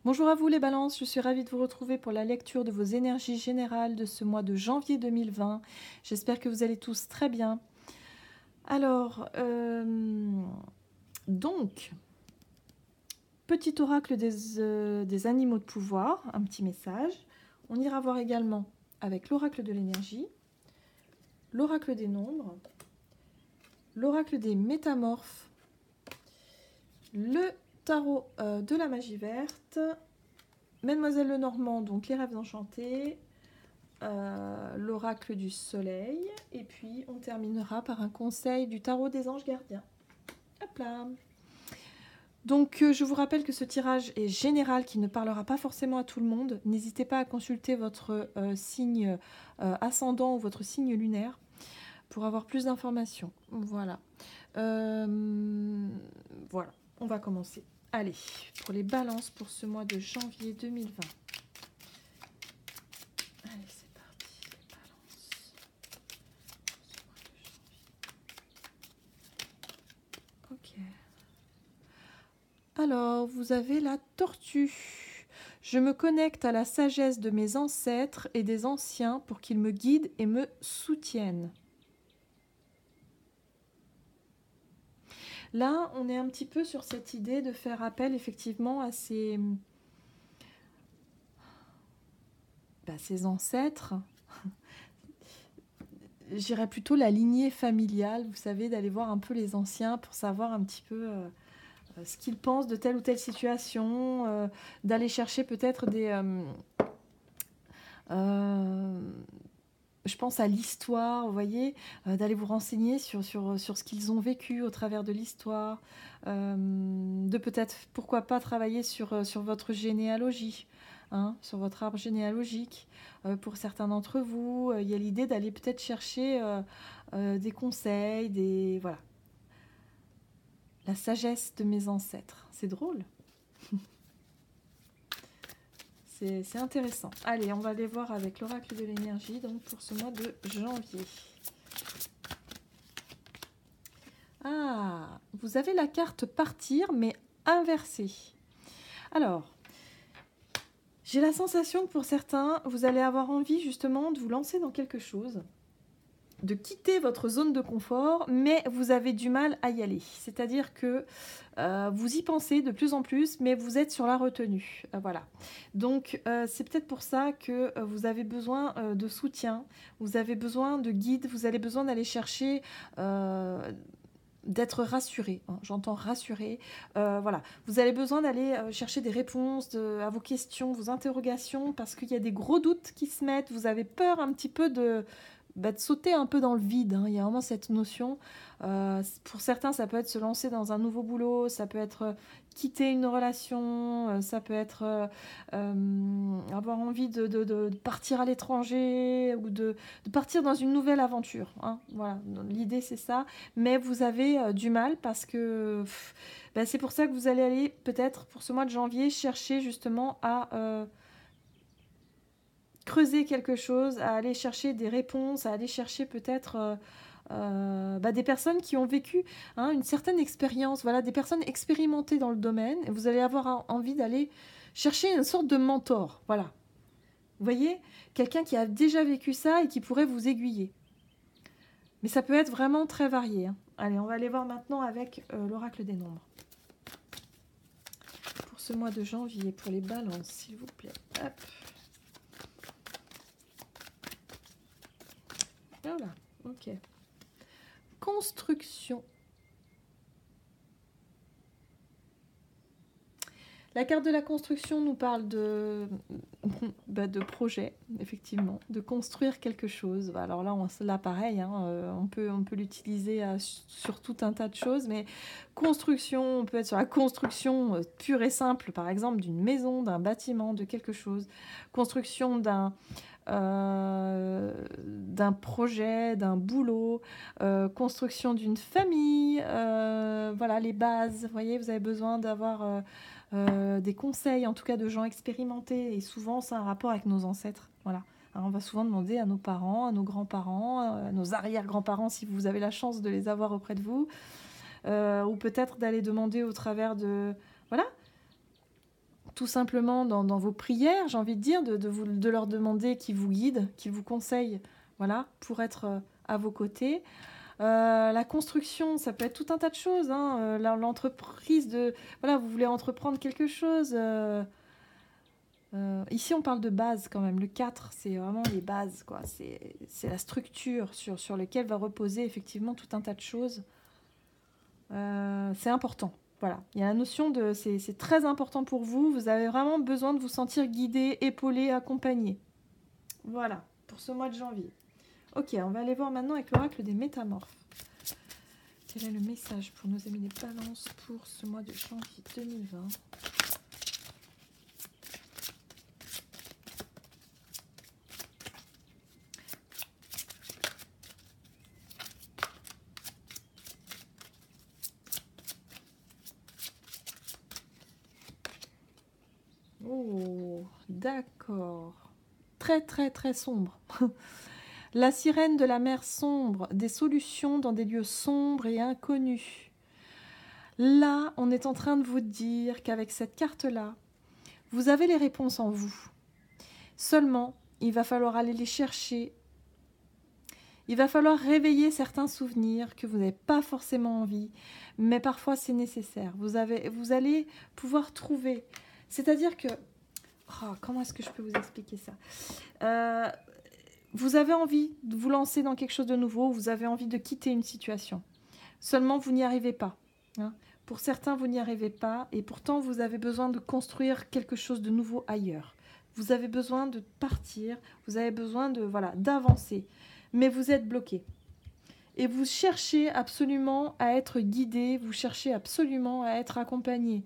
Bonjour à vous les balances, je suis ravie de vous retrouver pour la lecture de vos énergies générales de ce mois de janvier 2020. J'espère que vous allez tous très bien. Alors, donc, petit oracle des animaux de pouvoir, un petit message. On ira voir également avec l'oracle de l'énergie, l'oracle des nombres, l'oracle des métamorphes, le tarot de la magie verte, Mademoiselle Lenormand, donc les rêves enchantés, l'oracle du soleil, et puis on terminera par un conseil du tarot des anges gardiens. Hop là. Donc je vous rappelle que ce tirage est général, qui ne parlera pas forcément à tout le monde. N'hésitez pas à consulter votre signe ascendant ou votre signe lunaire pour avoir plus d'informations. Voilà. Voilà, on va commencer. Allez, pour les balances pour ce mois de janvier 2020. Allez, c'est parti, les balances. Ok. Alors, vous avez la tortue. Je me connecte à la sagesse de mes ancêtres et des anciens pour qu'ils me guident et me soutiennent. Là, on est un petit peu sur cette idée de faire appel effectivement à ces ancêtres. J'irais plutôt la lignée familiale, vous savez, d'aller voir un peu les anciens pour savoir un petit peu ce qu'ils pensent de telle ou telle situation, d'aller chercher peut-être euh, je pense à l'histoire, vous voyez, d'aller vous renseigner sur ce qu'ils ont vécu au travers de l'histoire, de peut-être, pourquoi pas, travailler sur votre généalogie, hein, sur votre arbre généalogique. Pour certains d'entre vous, il y a l'idée d'aller peut-être chercher des conseils, voilà, la sagesse de mes ancêtres. C'est drôle. C'est intéressant. Allez, on va aller voir avec l'oracle de l'énergie, donc pour ce mois de janvier. Ah, vous avez la carte partir, mais inversée. Alors, j'ai la sensation que pour certains, vous allez avoir envie justement de vous lancer dans quelque chose, de quitter votre zone de confort, mais vous avez du mal à y aller. C'est-à-dire que vous y pensez de plus en plus, mais vous êtes sur la retenue. Voilà. Donc, c'est peut-être pour ça que vous avez besoin de soutien, vous avez besoin de guide, vous avez besoin d'aller chercher d'être rassuré, hein, j'entends rassuré, voilà. Vous avez besoin d'aller chercher des réponses à vos questions, vos interrogations, parce qu'il y a des gros doutes qui se mettent, vous avez peur un petit peu de sauter un peu dans le vide, hein. Il y a vraiment cette notion. Pour certains, ça peut être se lancer dans un nouveau boulot, ça peut être quitter une relation, ça peut être avoir envie de partir à l'étranger ou de partir dans une nouvelle aventure, hein. Voilà, l'idée c'est ça. Mais vous avez du mal parce que c'est pour ça que vous allez aller peut-être pour ce mois de janvier chercher justement à creuser quelque chose, à aller chercher des réponses, à aller chercher peut-être des personnes qui ont vécu, hein, une certaine expérience, voilà, des personnes expérimentées dans le domaine, et vous allez avoir envie d'aller chercher une sorte de mentor, voilà. Vous voyez, quelqu'un qui a déjà vécu ça et qui pourrait vous aiguiller. Mais ça peut être vraiment très varié, hein. Allez, on va aller voir maintenant avec l'oracle des nombres. Pour ce mois de janvier, pour les balances, s'il vous plaît. Hop. Voilà, ok. Construction. La carte de la construction nous parle de projet, effectivement, de construire quelque chose. Alors là pareil, hein, on peut l'utiliser sur tout un tas de choses, mais construction, on peut être sur la construction pure et simple, par exemple, d'une maison, d'un bâtiment, de quelque chose. Construction d'un projet, d'un boulot, construction d'une famille, voilà les bases. Vous voyez, vous avez besoin d'avoir des conseils, en tout cas de gens expérimentés, et souvent c'est un rapport avec nos ancêtres. Voilà. Alors, on va souvent demander à nos parents, à nos grands-parents, à nos arrière-grands-parents si vous avez la chance de les avoir auprès de vous, ou peut-être d'aller demander au travers de... Voilà, tout simplement dans vos prières, j'ai envie de dire, de leur demander qu'ils vous guident, qu'ils vous conseillent, voilà, pour être à vos côtés. La construction, ça peut être tout un tas de choses, hein. L'entreprise de... Voilà, vous voulez entreprendre quelque chose. Ici, on parle de base quand même. Le 4, c'est vraiment les bases, quoi. C'est la structure sur laquelle va reposer effectivement tout un tas de choses. C'est important. Voilà. Il y a la notion de... C'est très important pour vous. Vous avez vraiment besoin de vous sentir guidé, épaulé, accompagné. Voilà, pour ce mois de janvier. Ok, on va aller voir maintenant avec l'oracle des métamorphes. Quel est le message pour nos amis les balances pour ce mois de janvier 2020 ? Oh, d'accord. Très, très, très sombre. La sirène de la mer sombre, des solutions dans des lieux sombres et inconnus. Là, on est en train de vous dire qu'avec cette carte-là, vous avez les réponses en vous. Seulement, il va falloir aller les chercher. Il va falloir réveiller certains souvenirs que vous n'avez pas forcément envie, mais parfois c'est nécessaire. Vous allez pouvoir trouver. C'est-à-dire que... Oh, comment est-ce que je peux vous expliquer ça ? Vous avez envie de vous lancer dans quelque chose de nouveau, vous avez envie de quitter une situation. Seulement, vous n'y arrivez pas. Hein. Pour certains, vous n'y arrivez pas, et pourtant, vous avez besoin de construire quelque chose de nouveau ailleurs. Vous avez besoin de partir, vous avez besoin de d'avancer, mais vous êtes bloqué. Et vous cherchez absolument à être guidé, vous cherchez absolument à être accompagné.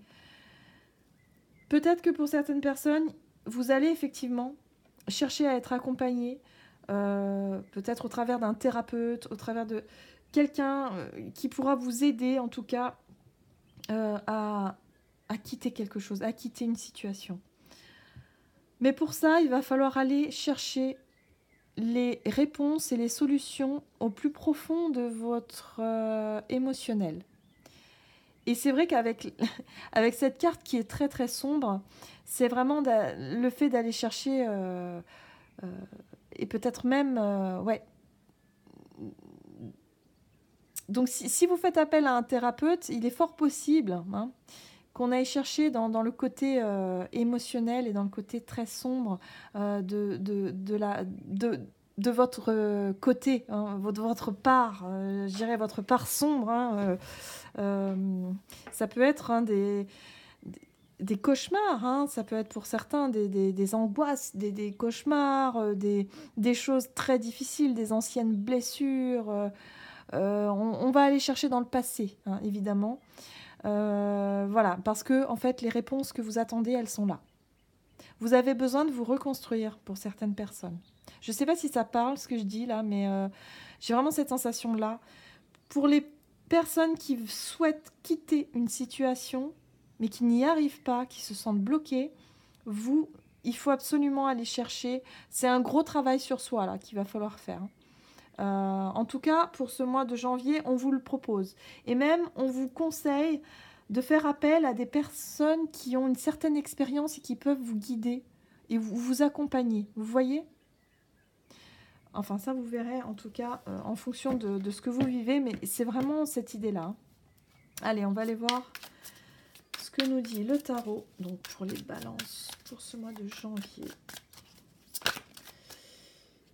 Peut-être que pour certaines personnes, vous allez effectivement chercher à être accompagné, peut-être au travers d'un thérapeute, au travers de quelqu'un qui pourra vous aider en tout cas à quitter quelque chose, à quitter une situation. Mais pour ça, il va falloir aller chercher les réponses et les solutions au plus profond de votre émotionnel. Et c'est vrai qu'avec avec cette carte qui est très très sombre, c'est vraiment le fait d'aller chercher et peut-être même Donc si vous faites appel à un thérapeute, il est fort possible qu'on aille chercher dans le côté émotionnel et dans le côté très sombre de votre côté, de votre part, je dirais votre part sombre. Ça peut être des cauchemars, ça peut être pour certains des angoisses, des cauchemars, des choses très difficiles, des anciennes blessures. On va aller chercher dans le passé, évidemment. Voilà, parce que en fait, les réponses que vous attendez, elles sont là. Vous avez besoin de vous reconstruire pour certaines personnes. Je ne sais pas si ça parle, ce que je dis là, mais j'ai vraiment cette sensation-là. Pour les personnes qui souhaitent quitter une situation, mais qui n'y arrivent pas, qui se sentent bloquées, il faut absolument aller chercher. C'est un gros travail sur soi là qu'il va falloir faire. En tout cas, pour ce mois de janvier, on vous le propose. Et même, on vous conseille de faire appel à des personnes qui ont une certaine expérience et qui peuvent vous guider et vous accompagner. Vous voyez ? Enfin, ça, vous verrez, en tout cas, en fonction de ce que vous vivez. Mais c'est vraiment cette idée-là. Allez, on va aller voir ce que nous dit le tarot. Donc, pour les balances, pour ce mois de janvier.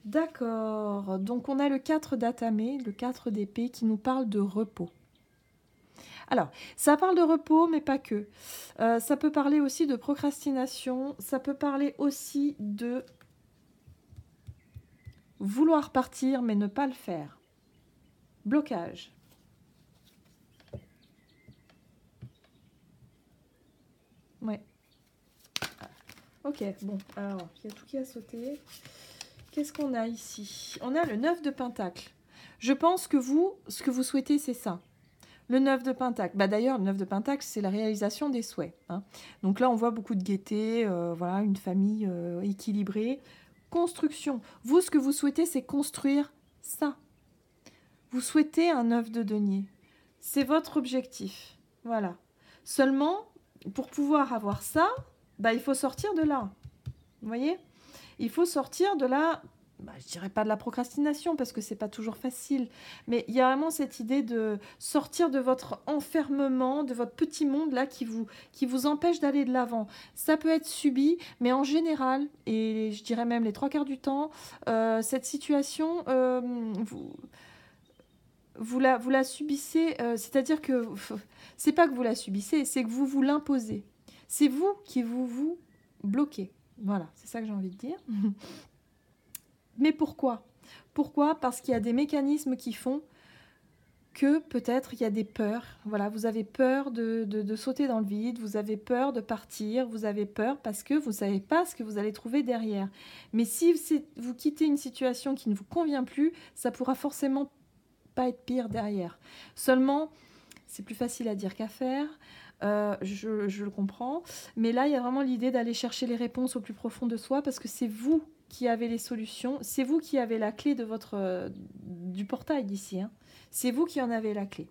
D'accord, donc on a le 4 d'Atamé, le 4 d'épée qui nous parle de repos. Alors, ça parle de repos, mais pas que. Ça peut parler aussi de procrastination, ça peut parler aussi de vouloir partir, mais ne pas le faire. Blocage. Ouais. Ok, bon, alors, il y a tout qui a sauté. Qu'est-ce qu'on a ici ? On a le 9 de Pentacle. Je pense que vous, ce que vous souhaitez, c'est ça. Le 9 de Pentacle. D'ailleurs, le 9 de Pentacle, c'est la réalisation des souhaits. Donc là, on voit beaucoup de gaieté, une famille équilibrée. Construction. Vous, ce que vous souhaitez, c'est construire ça. Vous souhaitez un 9 de denier. C'est votre objectif. Voilà. Seulement, pour pouvoir avoir ça, il faut sortir de là. Vous voyez ? Il faut sortir de la... je dirais pas de la procrastination parce que c'est pas toujours facile, mais il y a vraiment cette idée de sortir de votre enfermement, de votre petit monde là qui vous empêche d'aller de l'avant. Ça peut être subi, mais en général, et je dirais même les 3/4 du temps, cette situation, vous la subissez, c'est-à-dire que c'est pas que vous la subissez, c'est que vous l'imposez. C'est vous qui vous bloquez. Voilà, c'est ça que j'ai envie de dire. Mais pourquoi ? Pourquoi ? Parce qu'il y a des mécanismes qui font que peut-être il y a des peurs. Voilà, vous avez peur de sauter dans le vide, vous avez peur de partir, vous avez peur parce que vous ne savez pas ce que vous allez trouver derrière. Mais si vous quittez une situation qui ne vous convient plus, ça pourra forcément pas être pire derrière. Seulement, c'est plus facile à dire qu'à faire. Je le comprends. Mais là, il y a vraiment l'idée d'aller chercher les réponses au plus profond de soi parce que c'est vous qui avez les solutions. C'est vous qui avez la clé de du portail d'ici. Hein. C'est vous qui en avez la clé.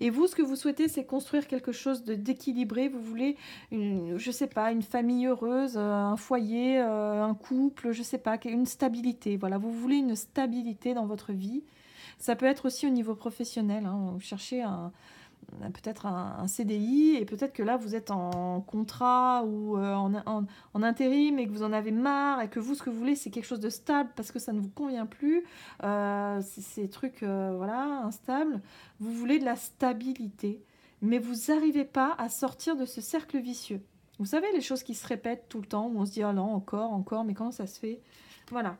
Et vous, ce que vous souhaitez, c'est construire quelque chose d'équilibré. Vous voulez, je sais pas, une famille heureuse, un foyer, un couple, je sais pas, une stabilité. Voilà, vous voulez une stabilité dans votre vie. Ça peut être aussi au niveau professionnel. Hein. Vous cherchez peut-être un CDI et peut-être que là vous êtes en contrat ou en intérim et que vous en avez marre et que vous ce que vous voulez c'est quelque chose de stable parce que ça ne vous convient plus, ces trucs voilà, instables, vous voulez de la stabilité mais vous n'arrivez pas à sortir de ce cercle vicieux. Vous savez les choses qui se répètent tout le temps où on se dit oh non encore mais comment ça se fait, voilà.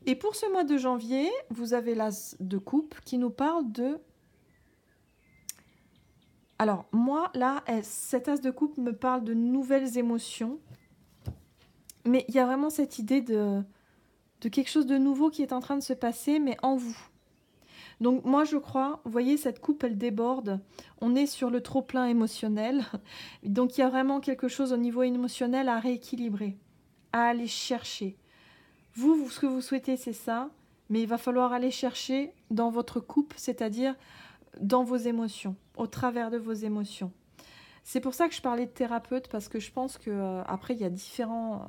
Et pour ce mois de janvier vous avez l'as de coupe qui nous parle de... Alors, moi, là, cet as de coupe me parle de nouvelles émotions. Mais il y a vraiment cette idée de quelque chose de nouveau qui est en train de se passer, mais en vous. Donc, moi, je crois, vous voyez, cette coupe, elle déborde. On est sur le trop-plein émotionnel. Donc, il y a vraiment quelque chose au niveau émotionnel à rééquilibrer, à aller chercher. Vous, ce que vous souhaitez, c'est ça. Mais il va falloir aller chercher dans votre coupe, c'est-à-dire dans vos émotions, au travers de vos émotions. C'est pour ça que je parlais de thérapeute, parce que je pense que après il y a différentes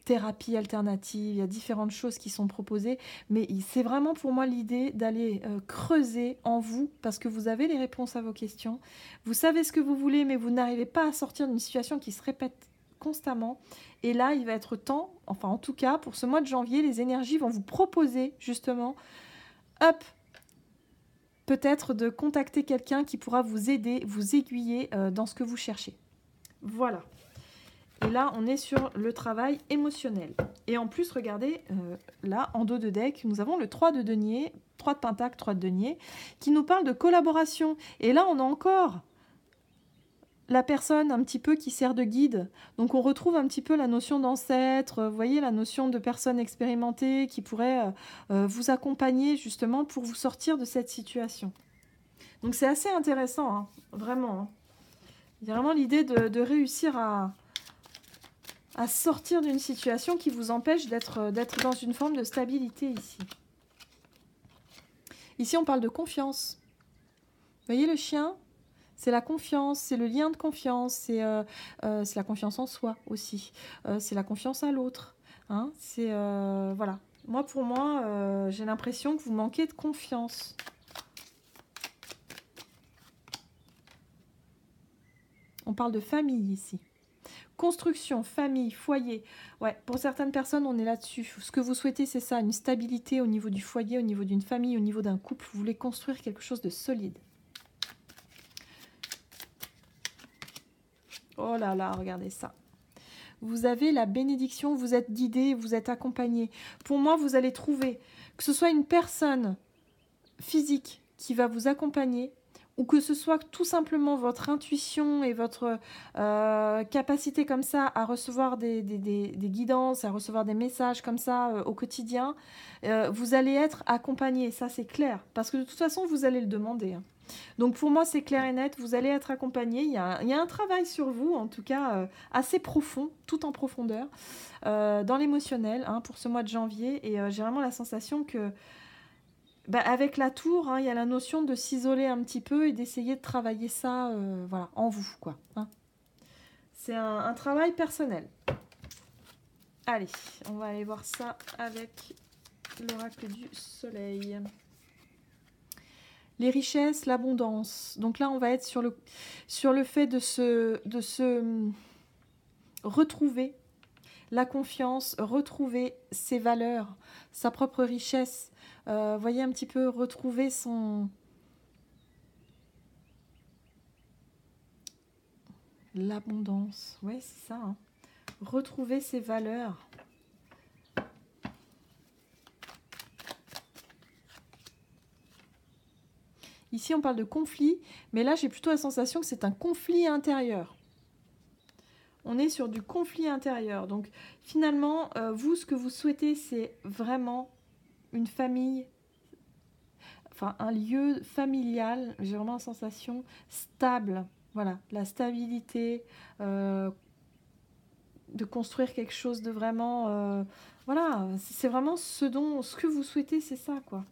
thérapies alternatives, il y a différentes choses qui sont proposées, mais c'est vraiment pour moi l'idée d'aller creuser en vous, parce que vous avez les réponses à vos questions, vous savez ce que vous voulez, mais vous n'arrivez pas à sortir d'une situation qui se répète constamment, et là il va être temps, enfin en tout cas pour ce mois de janvier, les énergies vont vous proposer justement, hop, peut-être de contacter quelqu'un qui pourra vous aider, vous aiguiller dans ce que vous cherchez. Voilà. Et là, on est sur le travail émotionnel. Et en plus, regardez, là, en dos de deck, nous avons le 3 de denier, 3 de pentacle, 3 de denier, qui nous parle de collaboration. Et là, on a encore la personne un petit peu qui sert de guide. Donc on retrouve un petit peu la notion d'ancêtre, vous voyez, la notion de personne expérimentée qui pourrait vous accompagner justement pour vous sortir de cette situation. Donc c'est assez intéressant, hein, vraiment. Hein. Il y a vraiment l'idée de réussir à sortir d'une situation qui vous empêche d'être dans une forme de stabilité ici. Ici on parle de confiance. Vous voyez le chien ? C'est la confiance, c'est le lien de confiance, c'est la confiance en soi aussi, c'est la confiance à l'autre. Hein, c'est voilà. Pour moi, j'ai l'impression que vous manquez de confiance. On parle de famille ici. Construction, famille, foyer. Ouais, pour certaines personnes, on est là-dessus. Ce que vous souhaitez, c'est ça, une stabilité au niveau du foyer, au niveau d'une famille, au niveau d'un couple. Vous voulez construire quelque chose de solide. Oh là là, regardez ça. Vous avez la bénédiction, vous êtes guidé, vous êtes accompagné. Pour moi, vous allez trouver que ce soit une personne physique qui va vous accompagner ou que ce soit tout simplement votre intuition et votre capacité comme ça à recevoir des guidances, à recevoir des messages comme ça au quotidien, vous allez être accompagné, ça c'est clair, parce que de toute façon, vous allez le demander. Hein. Donc pour moi, c'est clair et net, vous allez être accompagné. Il y a un travail sur vous, en tout cas assez profond, tout en profondeur, dans l'émotionnel, hein, pour ce mois de janvier. Et j'ai vraiment la sensation que Bah, avec la tour, hein, il y a la notion de s'isoler un petit peu et d'essayer de travailler ça voilà, en vous, quoi. Hein. C'est un travail personnel. Allez, on va aller voir ça avec l'oracle du soleil. Les richesses, l'abondance. Donc là, on va être sur le fait de se retrouver la confiance, retrouver ses valeurs, sa propre richesse. Voyez un petit peu, retrouver l'abondance. Oui, c'est ça. Hein. Retrouver ses valeurs. Ici, on parle de conflit, mais là, j'ai plutôt la sensation que c'est un conflit intérieur. On est sur du conflit intérieur. Donc, finalement, vous, ce que vous souhaitez, c'est vraiment une famille, enfin, un lieu familial, j'ai vraiment la sensation stable. Voilà, la stabilité, de construire quelque chose de vraiment... voilà, c'est vraiment ce que vous souhaitez, c'est ça, quoi.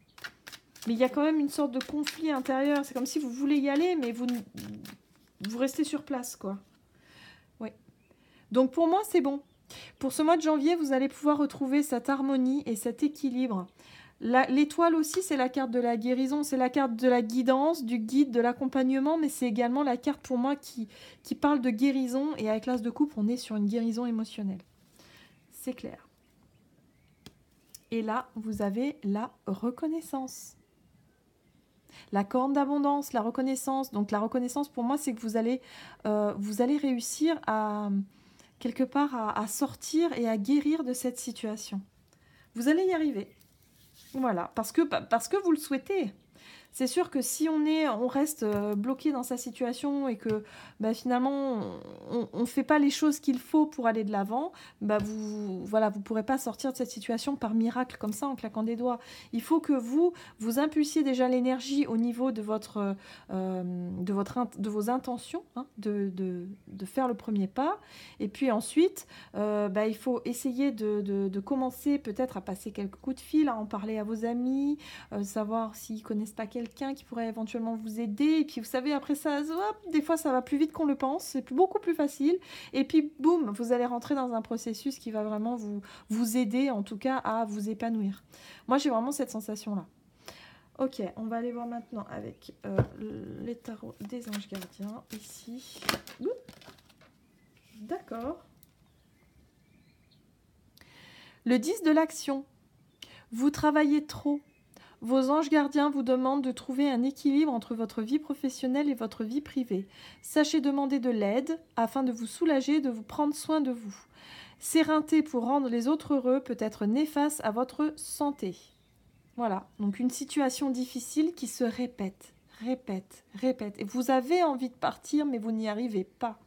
Mais il y a quand même une sorte de conflit intérieur. C'est comme si vous voulez y aller, mais vous restez sur place, quoi. Oui. Donc pour moi, c'est bon. Pour ce mois de janvier, vous allez pouvoir retrouver cette harmonie et cet équilibre. L'étoile aussi, c'est la carte de la guérison, c'est la carte de la guidance, du guide, de l'accompagnement, mais c'est également la carte pour moi qui parle de guérison. Et avec l'as de coupe, on est sur une guérison émotionnelle. C'est clair. Et là, vous avez la reconnaissance. La corne d'abondance, la reconnaissance. Donc la reconnaissance pour moi, c'est que vous allez réussir à quelque part à sortir et à guérir de cette situation. Vous allez y arriver. Voilà, parce que vous le souhaitez. C'est sûr que si on reste bloqué dans sa situation et que finalement on ne fait pas les choses qu'il faut pour aller de l'avant, vous pourrez pas sortir de cette situation par miracle comme ça en claquant des doigts. Il faut que vous impulsiez déjà l'énergie au niveau de vos intentions, hein, de faire le premier pas. Et puis ensuite, il faut essayer de commencer peut-être à passer quelques coups de fil, à en parler à vos amis, savoir s'ils connaissent pas quelqu'un qui pourrait éventuellement vous aider. Et puis vous savez, après ça, hop, des fois ça va plus vite qu'on le pense, c'est beaucoup plus facile. Et puis boum, vous allez rentrer dans un processus qui va vraiment vous aider, en tout cas, à vous épanouir. Moi, j'ai vraiment cette sensation-là. Ok, on va aller voir maintenant avec les tarots des anges gardiens, ici. D'accord. Le 10 de l'action. Vous travaillez trop. Vos anges gardiens vous demandent de trouver un équilibre entre votre vie professionnelle et votre vie privée. Sachez demander de l'aide afin de vous soulager et de vous prendre soin de vous. S'éreinter pour rendre les autres heureux peut être néfaste à votre santé. Voilà, donc une situation difficile qui se répète. Et vous avez envie de partir, mais vous n'y arrivez pas.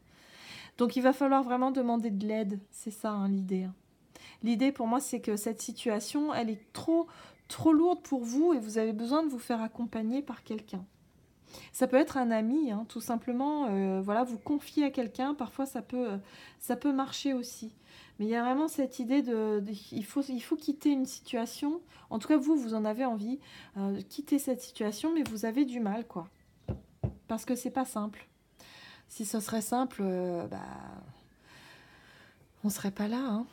Donc il va falloir vraiment demander de l'aide. C'est ça, hein, l'idée. Hein. L'idée pour moi, c'est que cette situation, elle est trop lourde pour vous et vous avez besoin de vous faire accompagner par quelqu'un. Ça peut être un ami, hein, tout simplement. Vous confier à quelqu'un, parfois ça peut marcher aussi. Mais il y a vraiment cette idée il faut quitter une situation. En tout cas, vous en avez envie, quitter cette situation, mais vous avez du mal, quoi. Parce que c'est pas simple. Si ce serait simple, on serait pas là, hein,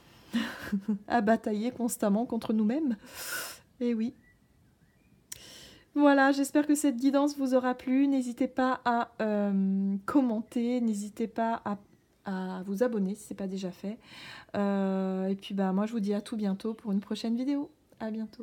à batailler constamment contre nous-mêmes. Eh oui. Voilà, j'espère que cette guidance vous aura plu. N'hésitez pas à commenter, n'hésitez pas à vous abonner si ce n'est pas déjà fait. Et puis moi je vous dis à tout bientôt pour une prochaine vidéo. À bientôt.